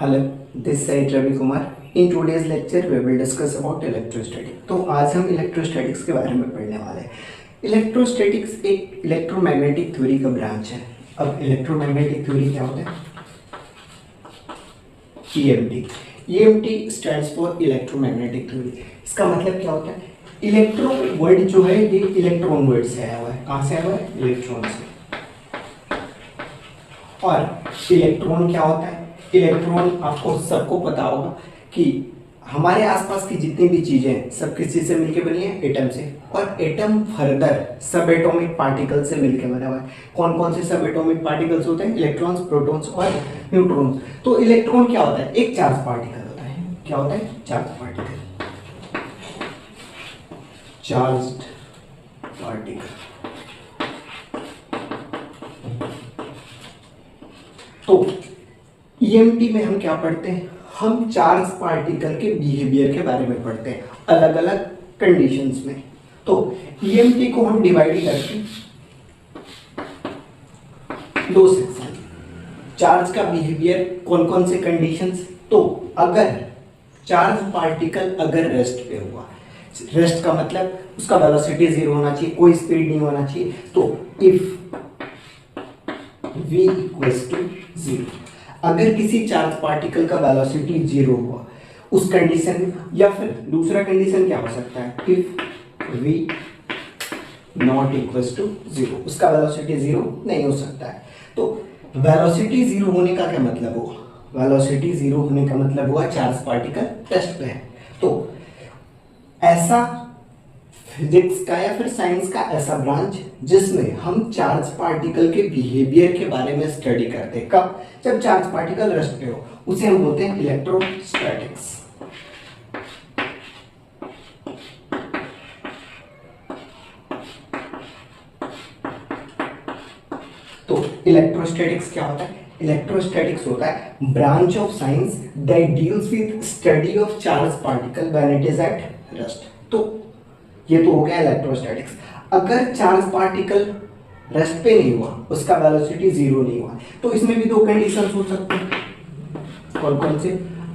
Hello, this side Ravi Kumar. In today's lecture we will discuss about electrostatic. तो आज हम electrostatics के बारे में पढ़ने वाले हैं। इलेक्ट्रोस्टैटिक्स एक इलेक्ट्रोमैग्नेटिक थ्योरी का ब्रांच है। अब इलेक्ट्रोमैग्नेटिक थ्योरी क्या होता है? EMT. EMT stands for electromagnetic theory. इसका मतलब क्या होता है? इलेक्ट्रो वर्ड जो है ये इलेक्ट्रॉन वर्ड से आया हुआ है। कहाँ से आया हुआ है? इलेक्ट्रॉन से। और इलेक्ट्रॉन क्या होता है? इलेक्ट्रॉन आपको सबको पता होगा कि हमारे आसपास की जितनी भी चीजें हैं सब किस चीज से मिलकर बनी है? एटम से। और एटम फर्दर सब एटॉमिक पार्टिकल से मिलकर बना हुआ है। कौन कौन से सब एटॉमिक पार्टिकल्स होते हैं? इलेक्ट्रॉन्स, प्रोटॉन्स और न्यूट्रॉन्स। तो इलेक्ट्रॉन क्या होता है? एक चार्ज पार्टिकल होता है। क्या होता है? Charge particle. Charged particle. तो ईएमटी में हम क्या पढ़ते हैं? हम चार्ज पार्टिकल के बिहेवियर के बारे में पढ़ते हैं अलग अलग कंडीशंस में। तो ईएमटी को हम डिवाइड करते हैं दो सेक्शन। चार्ज का बिहेवियर, कौन कौन से कंडीशंस? तो अगर चार्ज पार्टिकल अगर रेस्ट पे हुआ, रेस्ट का मतलब उसका वेलोसिटी जीरो होना चाहिए, कोई स्पीड नहीं होना चाहिए। तो if v equals to zero, अगर किसी चार्ज पार्टिकल का वेलोसिटी जीरो हुआ उस कंडीशन में, या फिर दूसरा कंडीशन क्या हो सकता है? If v not equals to zero, उसका वेलोसिटी जीरो नहीं हो सकता है। तो वेलोसिटी जीरो होने का क्या मतलब हुआ? वेलोसिटी जीरो होने का मतलब हुआ चार्ज पार्टिकल रेस्ट पे है। तो ऐसा फिजिक्स का या फिर साइंस का ऐसा ब्रांच जिसमें हम चार्ज पार्टिकल के बिहेवियर के बारे में स्टडी करते हैं। कब? जब चार्ज पार्टिकल रेस्ट पे हो, उसे हम बोलते हैं इलेक्ट्रोस्टैटिक्स। तो इलेक्ट्रोस्टैटिक्स क्या होता है? इलेक्ट्रोस्टैटिक्स होता है branch of science that deals with study of charge particle when it is at rest. तो ये तो हो गया इलेक्ट्रोस्टैटिक्स। अगर चार्ज पार्टिकल रेस्ट पे नहीं हुआ, उसका वेलोसिटी जीरो नहीं हुआ, तो इसमें भी दो कंडीशंस हो सकते हैं। कौन कौन से?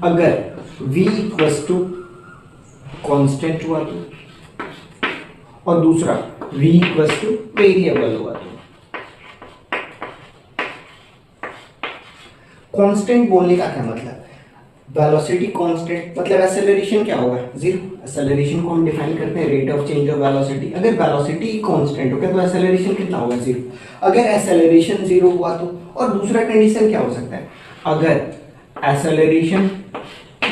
अगर v इक्वल्स टू कांस्टेंट हुआ तो, और दूसरा v इक्वल्स टू वेरिएबल हुआ तो। कांस्टेंट बोलने का क्या मतलब? वेलोसिटी कांस्टेंट मतलब एक्सेलरेशन क्या होगा? जीरो। एक्सेलरेशन को हम डिफाइन करते हैं rate of change of velocity. अगर वेलोसिटी कांस्टेंट हो गया तो एक्सेलरेशन कितना होगा? जीरो। अगर एक्सेलरेशन जीरो हुआ तो, और दूसरा कंडीशन क्या हो सकता है? अगर acceleration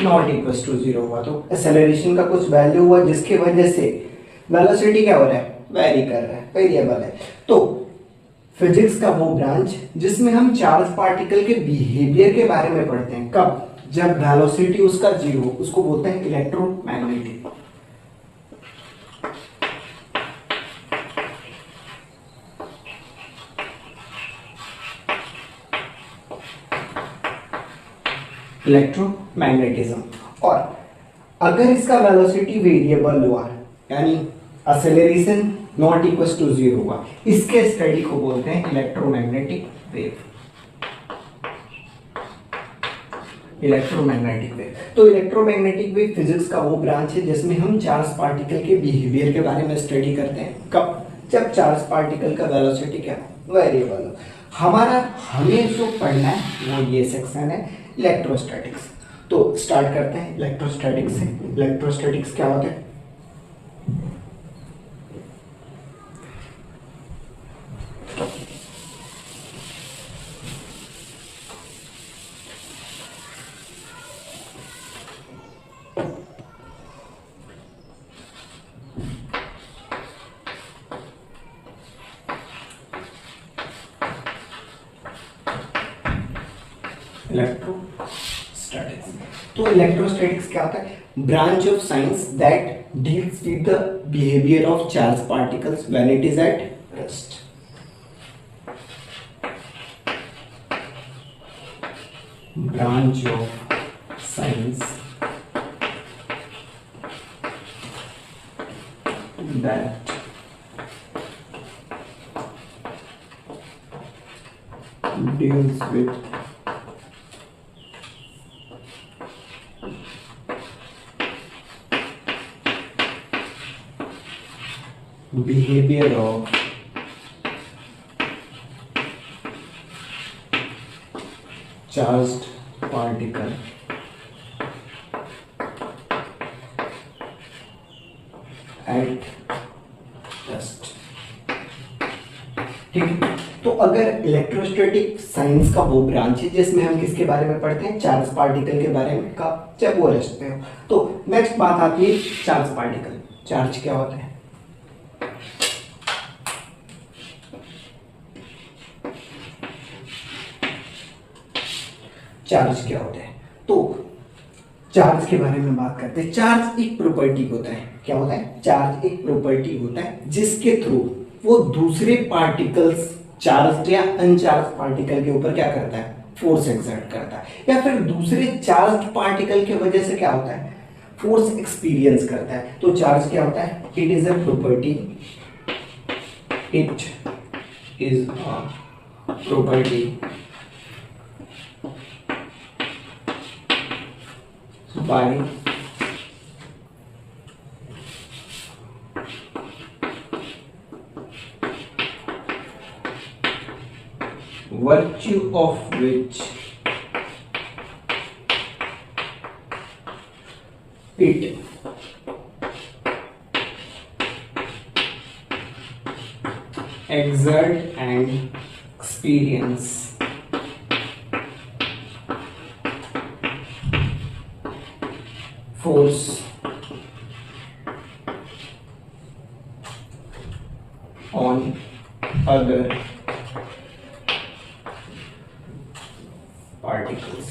not equals to zero हुआ तो, एक्सेलरेशन का कुछ वैल्यू हुआ जिसकी वजह से वेलोसिटी क्या हो रहा है? वेरी कर रहा है, वेरिएबल है। तो फिजिक्स का वो ब्रांच जिसमें हम चार्ज पार्टिकल के बिहेवियर के बारे में पढ़ते हैं। कब? जब वेलोसिटी उसका जीरो, उसको बोलते हैं इलेक्ट्रोमैग्नेटिक। इलेक्ट्रोमैग्नेटिज्म। और अगर इसका वेलोसिटी वेरिएबल हुआ, यानी acceleration not equals to zero हुआ, इसके स्टडी को बोलते हैं इलेक्ट्रोमैग्नेटिक वेव। Electromagnetic wave. तो इलेक्ट्रोमैग्नेटिक वेव फिजिक्स का वो ब्रांच है जिसमें हम चार्ज पार्टिकल के बिहेवियर के बारे में स्टडी करते हैं। कब? जब चार्ज पार्टिकल का वेलोसिटी क्या? वेरिएबल हो। हमें जो पढ़ना है वो ये सेक्शन है इलेक्ट्रोस्टैटिक्स। तो स्टार्ट करते हैं इलेक्ट्रोस्टैटिक्स से। इलेक्ट्रोस्टैटिक्स क्या होता है? इलेक्ट्रोस्टैटिक्स। तो इलेक्ट्रोस्टैटिक्स क्या होता है? Branch of science that deals with the behaviour of charge particles when it is at rest. Branch of science that deals with behaviour of charged particle at rest. ठीक है, तो अगर इलेक्ट्रोस्टैटिक साइंस का वो branch है जिसमें हम किसके बारे में पढ़ते हैं, चार्ज पार्टिकल के बारे में का, जब वो रेस्ट पे हो। तो नेक्स्ट बात आती है चार्ज पार्टिकल। चार्ज क्या होता है? चार्ज क्या होता है? तो चार्ज के बारे में बात करते हैं। चार्ज एक प्रॉपर्टी होता है। क्या होता है? चार्ज एक प्रॉपर्टी होता है जिसके थ्रू वो दूसरे पार्टिकल्स, चार्ज या अनचार्ज पार्टिकल के ऊपर क्या करता है, फोर्स एक्सर्ट करता है, या फिर दूसरे चार्ज पार्टिकल की वजह से क्या होता है, फोर्स एक्सपीरियंस करता है। तो चार्ज क्या होता है? It is a property, it is a property by virtue of which it exert and experience force on other particles।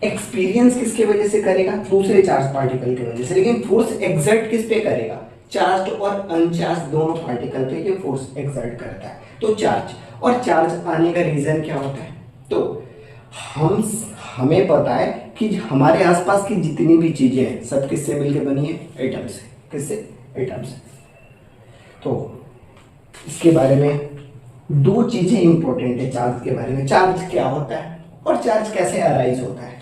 Experience किसके वजह से करेगा? दूसरे चार्ज पार्टिकल की वजह से। लेकिन फोर्स एक्सर्ट किस पे करेगा? चार्ज और अनचार्ज दोनों पार्टिकल पे ये फोर्स एक्सर्ट करता है। तो चार्ज, और चार्ज आने का रीजन क्या होता है? तो हमें पता है कि हमारे आसपास की जितनी भी चीजें हैं सब किससे मिलकर बनी है? एटम से। किससे? एटम से। तो इसके बारे में दो चीजें इंपॉर्टेंट है चार्ज के बारे में। चार्ज क्या होता है और चार्ज कैसे अराइज होता है,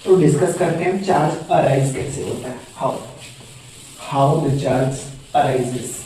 तो डिस्कस करते हैं। चार्ज अराइज कैसे होता है, हाउ द चार्ज अराइजेस।